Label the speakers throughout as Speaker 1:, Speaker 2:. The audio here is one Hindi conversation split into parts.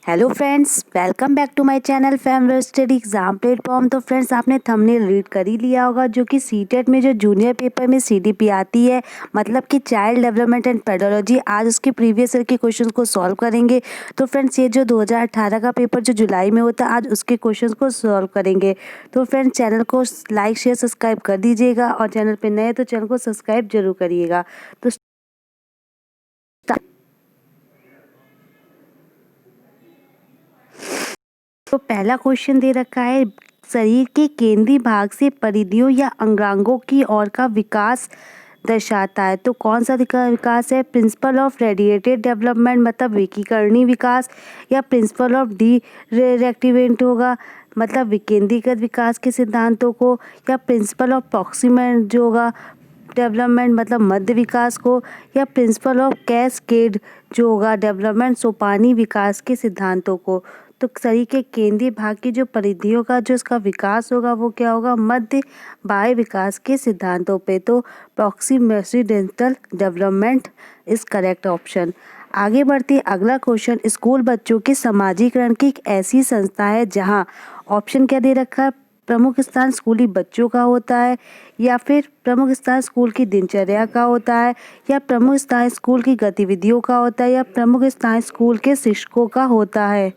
Speaker 1: Hello friends, welcome back to my channel family study exam platform. तो फ्रेंड्स, आपने थंबनेल रीड कर ही लिया होगा जो कि सीटेट में जो जूनियर पेपर में सीडीपी आती है, मतलब कि चाइल्ड डेवलपमेंट एंड पेडोलॉजी। आज उसके प्रीवियस ईयर के क्वेश्चंस को सॉल्व करेंगे। तो फ्रेंड्स, ये जो 2018 का पेपर जो जुलाई में होता है, आज उसके क्वेश्चन को सॉल्व करेंगे। तो फ्रेंड्स, चैनल को लाइक शेयर सब्सक्राइब कर दीजिएगा और चैनल पर नए तो चैनल को सब्सक्राइब जरूर करिएगा। तो पहला क्वेश्चन दे रखा है, शरीर के केंद्रीय भाग से परिधियों या अंगांगों की ओर का विकास दर्शाता है। तो कौन सा विकास है? प्रिंसिपल ऑफ रेडिएटेड डेवलपमेंट मतलब विकिकरणीय विकास, या प्रिंसिपल ऑफ डीरेक्टिवेट होगा मतलब विकेंद्रीकृत विकास के सिद्धांतों को, या प्रिंसिपल ऑफ प्रॉक्सिमेट जो होगा डेवलपमेंट मतलब मध्य विकास को, या प्रिंसिपल ऑफ कैस्केड जो होगा डेवलपमेंट सोपानी विकास के सिद्धांतों को। तो शरीर के केंद्रीय भाग की जो परिधियों का जो इसका विकास होगा वो क्या होगा? मध्य बाह्य विकास के सिद्धांतों पे। तो प्रॉक्सिमेंटल डेवलपमेंट इज करेक्ट ऑप्शन। आगे बढ़ते हैं, अगला क्वेश्चन, स्कूल बच्चों के समाजीकरण की एक ऐसी संस्था है जहां ऑप्शन क्या दे रखा है? प्रमुख स्थान स्कूली बच्चों का होता है, या फिर प्रमुख स्थान स्कूल की दिनचर्या का होता है, या प्रमुख स्थान स्कूल की गतिविधियों का होता है, या प्रमुख स्थान स्कूल के शिक्षकों का होता है।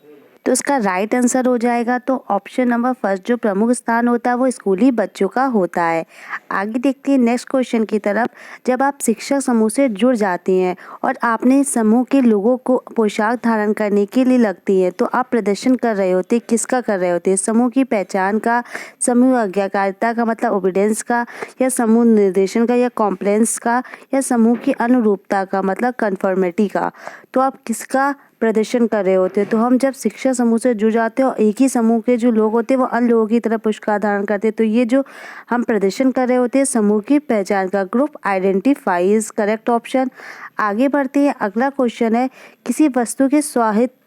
Speaker 1: तो इसका राइट आंसर हो जाएगा तो ऑप्शन नंबर फर्स्ट, जो प्रमुख स्थान होता है वो स्कूली बच्चों का होता है। आगे देखते हैं नेक्स्ट क्वेश्चन की तरफ। जब आप शिक्षक समूह से जुड़ जाते हैं और आपने समूह के लोगों को पोशाक धारण करने के लिए लगती है, तो आप प्रदर्शन कर रहे होते, किसका कर रहे होते? समूह की पहचान का, समूह आज्ञाकारिता का मतलब ओबीडियंस का, या समूह निर्देशन का या कॉम्प्लायंस का, या समूह की अनुरूपता का मतलब कन्फर्मिटी का। तो आप किसका प्रदर्शन कर रहे होते हैं? तो हम जब शिक्षा समूह से जुड़ जाते हैं और एक ही समूह के जो लोग होते हैं वो अन्य लोगों की तरह पुरस्कार धारण करते हैं, तो ये जो हम प्रदर्शन कर रहे होते हैं समूह की पहचान का। Group identify is correct option. आगे बढ़ते हैं, अगला क्वेश्चन है, किसी वस्तु के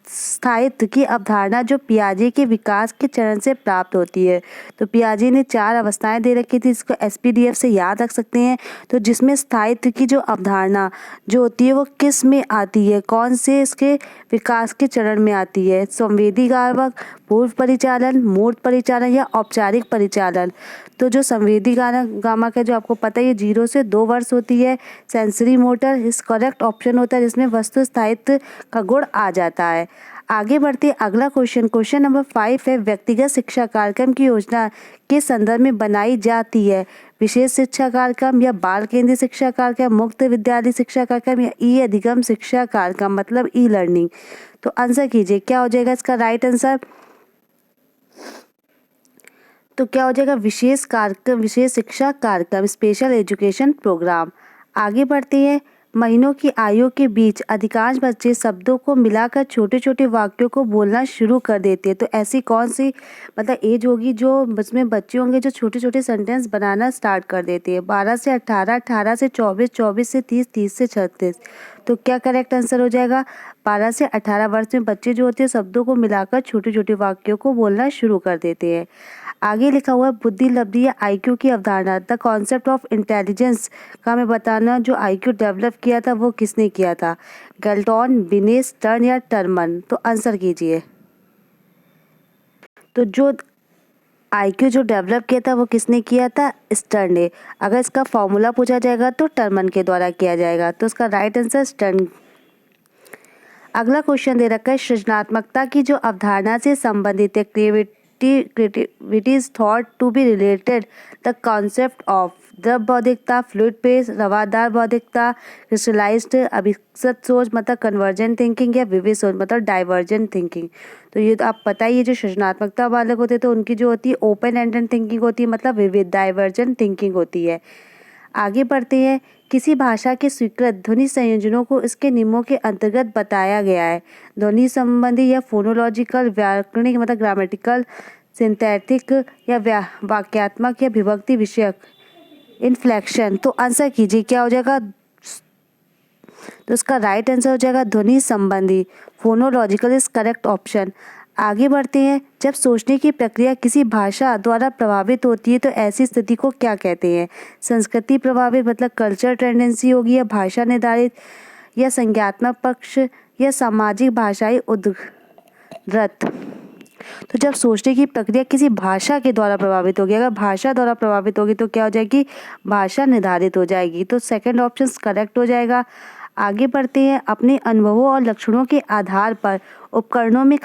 Speaker 1: स्थायित्व की अवधारणा जो पियाजे के विकास के चरण से प्राप्त होती है। तो पियाजे ने 4 अवस्थाएं दे रखी थी, इसको एसपीडीएफ से याद रख सकते हैं। तो जिसमें स्थायित्व की जो अवधारणा जो होती है वो किस में आती है, कौन से इसके विकास के चरण में आती है? संवेदी गायक, पूर्व परिचालन, मूर्त परिचालन, या औपचारिक परिचालन। तो जो संवेदी गामा का जो आपको पता है ये 0 से 2 वर्ष होती है। सेंसरी मोटर इस करेक्ट ऑप्शन होता है जिसमें वस्तु स्थायित्व का गुण आ जाता है। आगे बढ़ते अगला क्वेश्चन नंबर 5 है, व्यक्तिगत शिक्षा कार्यक्रम की योजना के संदर्भ में बनाई जाती है विशेष शिक्षा कार्यक्रम, या बाल केंद्रीय शिक्षा कार्यक्रम, मुक्त विद्यालय शिक्षा कार्यक्रम, या ई अधिगम शिक्षा कार्यक्रम मतलब ई लर्निंग। तो आंसर कीजिए, क्या हो जाएगा इसका राइट आंसर? तो क्या हो जाएगा? विशेष कार्यक्रम, विशेष शिक्षा कार्यक्रम, स्पेशल एजुकेशन प्रोग्राम। आगे बढ़ते हैं, महीनों की आयु के बीच अधिकांश बच्चे शब्दों को मिलाकर छोटे छोटे वाक्यों को बोलना शुरू कर देते हैं। तो ऐसी कौन सी मतलब एज होगी जो उसमें बच्चे होंगे जो छोटे छोटे सेंटेंस बनाना स्टार्ट कर देते हैं? 12 से 18, 18 से 24, 24 से 30, 30 से 36। तो क्या करेक्ट आंसर हो जाएगा? 12 से 18 वर्ष में बच्चे जो होते हैं शब्दों को मिलाकर छोटे छोटे वाक्यों को बोलना शुरू कर देते हैं। आगे लिखा हुआ है, बुद्धि लब्धि या आईक्यू की अवधारणा, द कॉन्सेप्ट ऑफ इंटेलिजेंस का हमें बताना जो आईक्यू डेवलप किया था वो किसने किया था? गैल्टन, बिनेट, स्टर्न या टर्मन। तो आंसर कीजिए। तो जो आईक्यू जो डेवलप किया था वो किसने किया था? स्टर्न ने। अगर इसका फॉर्मूला पूछा जाएगा तो टर्मन के द्वारा किया जाएगा। तो इसका राइट आंसर स्टर्न। अगला क्वेश्चन दे रखा है, सृजनात्मकता की जो अवधारणा से संबंधित है, creativity is thought to be related the concept of द्रव बौद्धिकता, फ्लूइड पेस, रवादार बौद्धिकता, क्रिस्टलाइज्ड अभिसत सोच मतलब कन्वर्जेंट थिंकिंग, या विविध सोच मतलब डाइवर्जेंट थिंकिंग। तो ये तो आप पता ही है, जो सृजनात्मकता वाले होते हैं तो उनकी जो होती है ओपन एंडेड थिंकिंग होती है मतलब विविध डाइवर्जेंट थिंकिंग होती है। आगे बढ़ते हैं, किसी भाषा के स्वीकृत ध्वनि संयोजनों को इसके नियमों के अंतर्गत बताया गया है। ध्वनि संबंधी या फोनोलॉजिकल, व्याकरणिक मतलब ग्रामेटिकल, सिंथेटिक या वाक्यात्मक या विभक्ति विषयक, इन्फ्लेक्शन। तो आंसर कीजिए, क्या हो जाएगा? तो इसका राइट आंसर हो जाएगा ध्वनि संबंधी, फोनोलॉजिकल इज करेक्ट ऑप्शन। आगे बढ़ते हैं, जब सोचने की प्रक्रिया किसी भाषा द्वारा प्रभावित होती है तो ऐसी स्थिति को क्या कहते हैं? संस्कृति प्रभावित मतलब कल्चर टेंडेंसी होगी, या भाषा निर्धारित, या संज्ञात्मक पक्ष, या सामाजिक भाषाई उद्ग। रथ। तो जब सोचने की प्रक्रिया किसी भाषा के द्वारा प्रभावित होगी, अगर भाषा द्वारा प्रभावित होगी तो क्या हो जाएगी, भाषा निर्धारित हो जाएगी। तो सेकंड ऑप्शन करेक्ट हो जाएगा। आगे बढ़ते हैं। अपने अनुभवों और लक्षणों के आधार पर उपकरणों में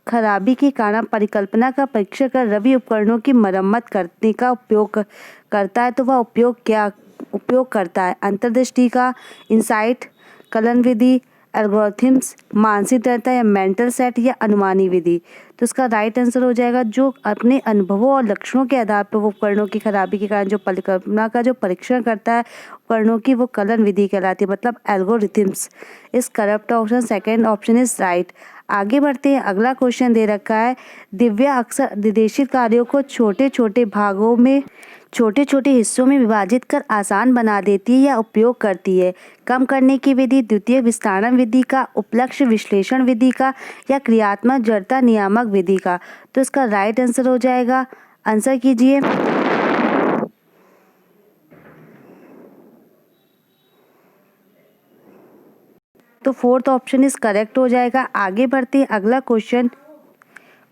Speaker 1: खराबी के कारण परिकल्पना का परीक्षण कर रवि उपकरणों की मरम्मत करने का उपयोग करता है। तो वह उपयोग करता है अंतर्दृष्टि का, इंसाइट, कलन विधि, एल्गोरिथम्स, मानसिक दृढ़ता या मेंटल सेट या अनुमानी विधि। तो इसका राइट आंसर हो जाएगा जो अपने अनुभवों और लक्षणों के आधार पर वो उपकरणों की खराबी के कारण जो परिकल्पना का जो परीक्षण करता है उपकरणों की, वो कलन विधि कहलाती है, मतलब एल्गोरिथम्स। इस correct option second option is right. आगे बढ़ते हैं। अगला क्वेश्चन दे रखा है, दिव्या अक्सर निर्देशित कार्यों को छोटे छोटे हिस्सों में विभाजित कर आसान बना देती है या उपयोग करती है। कम करने की विधि, द्वितीय विस्तारण विधि का, उपलक्ष्य विश्लेषण विधि का या क्रियात्मक जड़ता नियामक विधि का। तो इसका राइट आंसर हो जाएगा, आंसर कीजिए। तो फोर्थ ऑप्शन इज करेक्ट हो जाएगा। आगे बढ़ते हैं। अगला क्वेश्चन,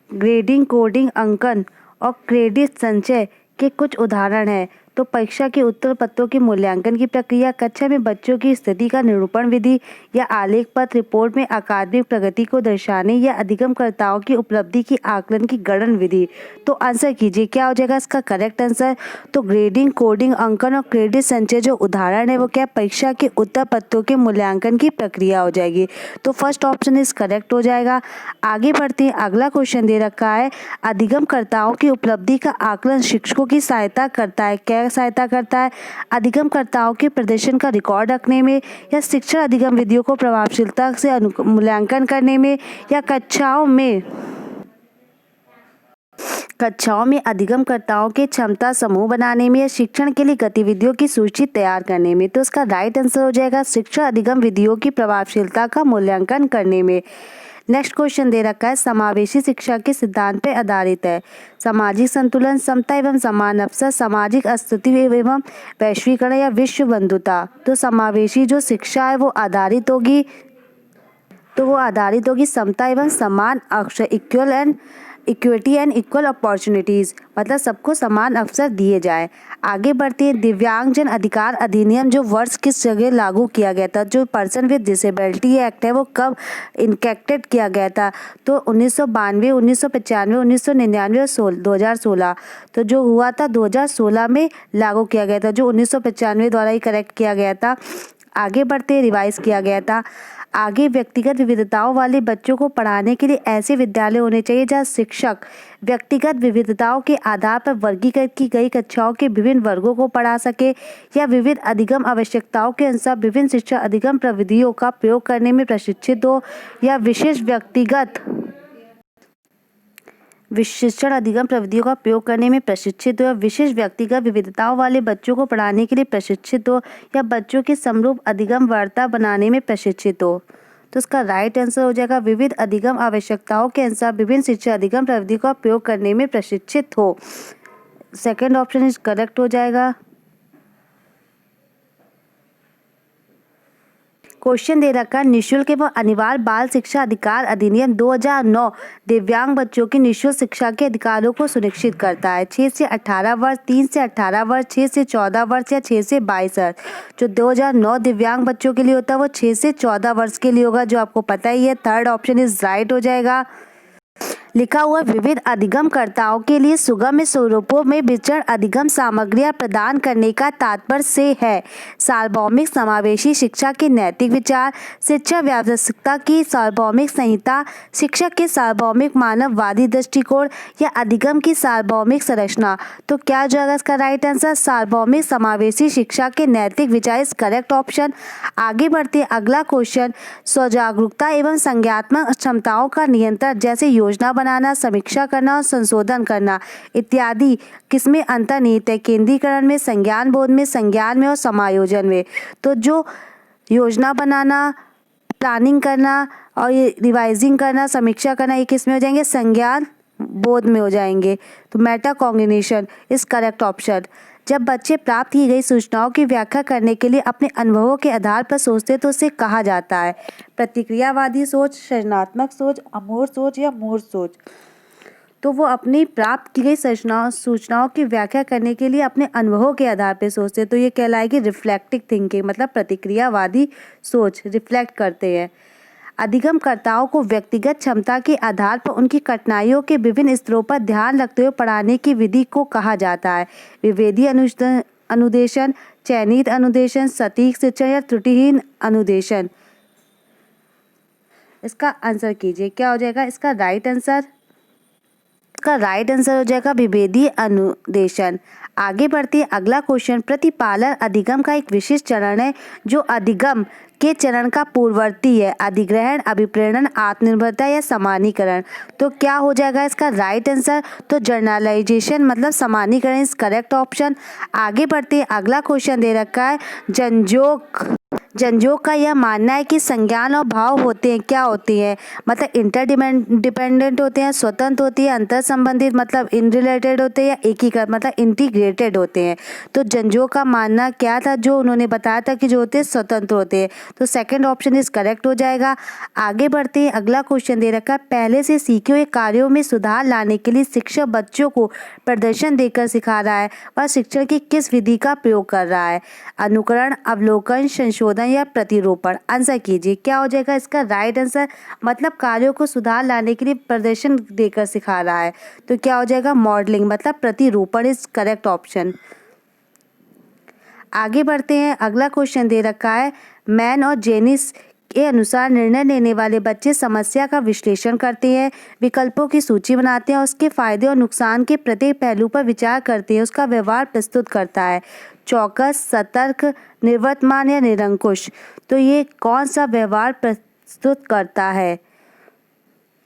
Speaker 1: ग्रेडिंग, कोडिंग, अंकन और क्रेडिट संचय के कुछ उदाहरण हैं। तो परीक्षा के उत्तर पत्रों के मूल्यांकन की प्रक्रिया, कक्षा में बच्चों की स्थिति का निरूपण विधि या आलेख पत्र, रिपोर्ट में अकादमिक प्रगति को दर्शाने या अधिगमकर्ताओं की उपलब्धि की आकलन की गणन विधि। तो आंसर कीजिए, क्या हो जाएगा इसका करेक्ट आंसर। तो ग्रेडिंग, कोडिंग, अंकन और क्रेडिट संचय जो उदाहरण है वो क्या, परीक्षा के उत्तर पत्रों के मूल्यांकन की प्रक्रिया हो जाएगी। तो फर्स्ट ऑप्शन इज करेक्ट हो जाएगा। आगे बढ़ते हैं। अगला क्वेश्चन दे रखा है, अधिगमकर्ताओं की उपलब्धि का आकलन शिक्षकों की सहायता करता है। क्या सहायता करता है, अधिगमकर्ताओं के प्रदर्शन का रिकॉर्ड रखने में या शिक्षण अधिगम विधियों को प्रभावशीलता से मूल्यांकन करने में या कक्षाओं में अधिगमकर्ताओं के क्षमता समूह बनाने में या शिक्षण के लिए गतिविधियों की सूची तैयार करने में। तो इसका राइट आंसर हो जाएगा शिक्षण अधिगम विधियों की प्रभावशीलता का मूल्यांकन करने में। नेक्स्ट क्वेश्चन दे रखा है, समावेशी शिक्षा के सिद्धांत पर आधारित है। सामाजिक संतुलन, समता एवं समान अवसर, सामाजिक अस्तित्व एवं वैश्वीकरण या विश्व बंधुता। तो समावेशी जो शिक्षा है वो आधारित होगी समता एवं समान अवसर, इक्विटी एंड इक्वल अपॉर्चुनिटीज़, मतलब सबको समान अवसर दिए जाए। आगे बढ़ते हैं। दिव्यांगजन अधिकार अधिनियम जो वर्ष किस जगह लागू किया गया था, जो पर्सन विद डिसेबिलिटी एक्ट है वो कब इनकेक्टेड किया गया था। तो 1992, 1995, 1999 और 2016। तो जो हुआ था 2016 में लागू किया गया था, जो 1995 द्वारा ही करेक्ट किया गया था। आगे बढ़ते, रिवाइज किया गया था। आगे, व्यक्तिगत विविधताओं वाले बच्चों को पढ़ाने के लिए ऐसे विद्यालय होने चाहिए जहां शिक्षक व्यक्तिगत विविधताओं के आधार पर वर्गीकृत की गई कक्षाओं के विभिन्न वर्गों को पढ़ा सके या विविध अधिगम आवश्यकताओं के अनुसार विभिन्न शिक्षा अधिगम प्रविधियों का प्रयोग करने में प्रशिक्षित हो या शिक्षण अधिगम प्रविधियों का प्रयोग करने में प्रशिक्षित हो या विशेष व्यक्तिगत विविधताओं वाले बच्चों को पढ़ाने के लिए प्रशिक्षित हो या बच्चों के समरूप अधिगम वार्ता बनाने में प्रशिक्षित हो। तो इसका राइट आंसर हो जाएगा, विविध अधिगम आवश्यकताओं के अनुसार विभिन्न शिक्षा अधिगम प्रविधियों का प्रयोग करने में प्रशिक्षित हो। सेकेंड ऑप्शन इज करेक्ट हो जाएगा। क्वेश्चन दे रखा है, निःशुल्क एवं अनिवार्य बाल शिक्षा अधिकार अधिनियम 2009 दिव्यांग बच्चों की निःशुल्क शिक्षा के अधिकारों को सुनिश्चित करता है। 6 से 18 वर्ष, 3 से 18 वर्ष, 6 से 14 वर्ष या 6 से 22 वर्ष। जो 2009 दिव्यांग बच्चों के लिए होता है वो 6 से 14 वर्ष के लिए होगा, जो आपको पता ही है। थर्ड ऑप्शन इज राइट हो जाएगा। लिखा हुआ, विविध अधिगमकर्ताओं के लिए सुगम स्वरूपों में विचरण अधिगम सामग्रियां प्रदान करने का तात्पर्य से है सार्वभौमिक समावेशी शिक्षा के नैतिक विचार, शिक्षा व्यावसायिकता की सार्वभौमिक संहिता, शिक्षक के सार्वभौमिक मानववादी दृष्टिकोण या अधिगम की सार्वभौमिक संरचना। तो क्या जो है इसका राइट आंसर, सार्वभौमिक समावेशी शिक्षा के नैतिक विचार इज करेक्ट ऑप्शन। आगे बढ़ते अगला क्वेश्चन, स्वजागरूकता एवं संज्ञानात्मक क्षमताओं का नियंत्रण जैसे योजना बनाना, समीक्षा करना और संशोधन करना इत्यादि किसमें अंतर्निहित है, केंद्रीकरण में, संज्ञान बोध में, संज्ञान में और समायोजन में। तो जो योजना बनाना, प्लानिंग करना और ये रिवाइजिंग करना, समीक्षा करना, ये किस में हो जाएंगे, संज्ञान बोध में हो जाएंगे। तो Meta cognition is correct option. जब बच्चे प्राप्त की गई सूचनाओं की व्याख्या करने के लिए अपने अनुभवों के आधार पर सोचते तो उसे कहा जाता है प्रतिक्रियावादी सोच, सृजनात्मक सोच, अमूर्त सोच या मूर्त सोच। तो वो अपनी प्राप्त की गई सूचनाओं की व्याख्या करने के लिए अपने अनुभवों के आधार पर सोचते, तो ये कहलाएगी रिफ्लेक्टिव थिंकिंग, मतलब प्रतिक्रियावादी सोच, रिफ्लेक्ट करते हैं। अधिगमकर्ताओं को व्यक्तिगत क्षमता के आधार पर उनकी कठिनाइयों के विभिन्न स्तरों पर ध्यान रखते हुए पढ़ाने की विधि को कहा जाता है विभेदी अनुदेशन, चयनित अनुदेशन, सटीक शिक्षण या त्रुटिहीन अनुदेशन। इसका आंसर कीजिए, क्या हो जाएगा इसका राइट आंसर? इसका राइट आंसर हो जाएगा विभेदी अनुदेशन। आगे बढ़ते अगला क्वेश्चन, प्रतिपालन अधिगम का एक विशिष्ट चरण है जो अधिगम के चरण का पूर्ववर्ती है। अधिग्रहण, अभिप्रेरण, आत्मनिर्भरता या समानीकरण। तो क्या हो जाएगा इसका राइट आंसर? तो जर्नलाइजेशन मतलब समानीकरण इज करेक्ट ऑप्शन। आगे बढ़ते अगला क्वेश्चन दे रखा है, जनजोग का यह मानना है कि संज्ञान और भाव होते हैं, क्या होते हैं? मतलब इंटरडिपेंडेंट होते हैं, स्वतंत्र होती है, अंतर संबंधित मतलब इनरिलेटेड होते हैं या एकीकृत मतलब इंटीग्रेटेड होते हैं। तो जनजोग का मानना क्या था जो उन्होंने बताया था कि जो होते हैं स्वतंत्र होते हैं। तो सेकंड ऑप्शन इज करेक्ट हो जाएगा। आगे बढ़ते हैं अगला क्वेश्चन दे रखा है, पहले से सीखे हुए कार्यों में सुधार लाने के लिए शिक्षक बच्चों को प्रदर्शन देकर सिखा रहा है और शिक्षण की किस विधि का प्रयोग कर रहा है? अनुकरण, अवलोकन, संशोधन या प्रतिरूपण। आंसर कीजिए, क्या हो जाएगा इसका राइट आंसर? मतलब कार्यों को सुधार लाने के लिए प्रदर्शन देकर सिखा रहा है। तो क्या हो जाएगा मॉडलिंग मतलब प्रतिरूपण इज करेक्ट ऑप्शन। आगे बढ़ते हैं अगला क्वेश्चन दे रखा है, मैन और जेनिस के अनुसार निर्णय लेने वाले बच्चे समस्या का विश्लेषण करते हैं, विकल्पों की सूची बनाते हैं, उसके फायदे और नुकसान के प्रत्येक पहलू पर विचार करते हैं, उसका व्यवहार प्रस्तुत करता है। चौकस, सतर्क, निवर्तमान या निरंकुश। तो ये कौन सा व्यवहार प्रस्तुत करता है?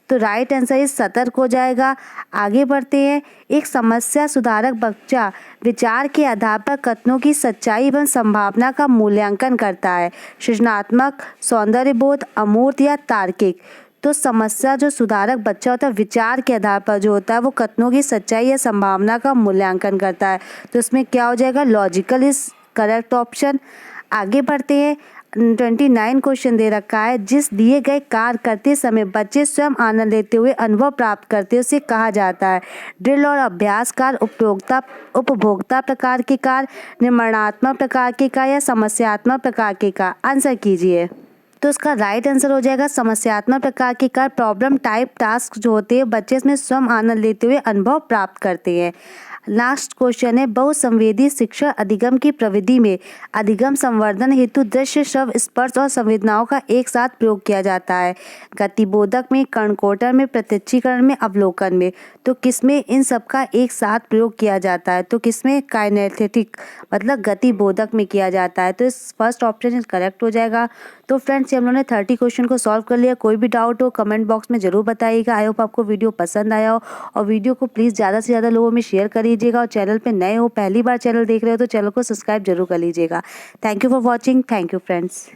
Speaker 1: तो राइट आंसर इस सतर्क हो जाएगा। आगे बढ़ते हैं, एक समस्या सुधारक बच्चा विचार के आधार पर कथनों की सच्चाई एवं संभावना का मूल्यांकन करता है, सृजनात्मक, सौंदर्यबोध, अमूर्त या तार्किक। तो समस्या जो सुधारक बच्चा होता है विचार के आधार पर जो होता है वो कथनों की सच्चाई या संभावना का मूल्यांकन करता है। तो इसमें क्या हो जाएगा लॉजिकल इज करेक्ट ऑप्शन। आगे बढ़ते हैं 29 क्वेश्चन दे रखा है, जिस दिए गए कार्य करते समय बच्चे स्वयं आनंद लेते हुए अनुभव प्राप्त करते हैं उसे कहा जाता है ड्रिल और अभ्यास कार्य, उपभोक्ता प्रकार के कार्य, निर्माणात्मक प्रकार के कार्य या समस्यात्मक प्रकार के कार्य। आंसर कीजिए। तो इसका राइट आंसर हो जाएगा समस्यात्मक प्रकार के कार्य, प्रॉब्लम टाइप टास्क जो होते हैं बच्चे इसमें स्वयं आनंद लेते हुए अनुभव प्राप्त करते हैं। लास्ट क्वेश्चन है, बहुसंवेदी शिक्षण अधिगम की प्रविधि में अधिगम संवर्धन हेतु दृश्य, श्रव्य, स्पर्श और संवेदनाओं का एक साथ प्रयोग किया जाता है। गतिबोधक में, कर्णकोटर में, प्रत्यक्षीकरण में, अवलोकन में। तो किसमें इन सब का एक साथ प्रयोग किया जाता है? तो किसमें? काइनेस्थेटिक मतलब गतिबोधक में किया जाता है। तो इस फर्स्ट ऑप्शन करेक्ट हो जाएगा। तो फ्रेंड्स हम लोगों ने 30 क्वेश्चन को सॉल्व कर लिया। कोई भी डाउट हो कमेंट बॉक्स में जरूर बताइएगा। आई होप आपको वीडियो पसंद आया हो और वीडियो को प्लीज़ ज़्यादा से ज़्यादा लोगों में शेयर करिएगा और चैनल पे नए हो, पहली बार चैनल देख रहे हो तो चैनल को सब्सक्राइब जरूर कर लीजिएगा। Thank you for watching. Thank you friends.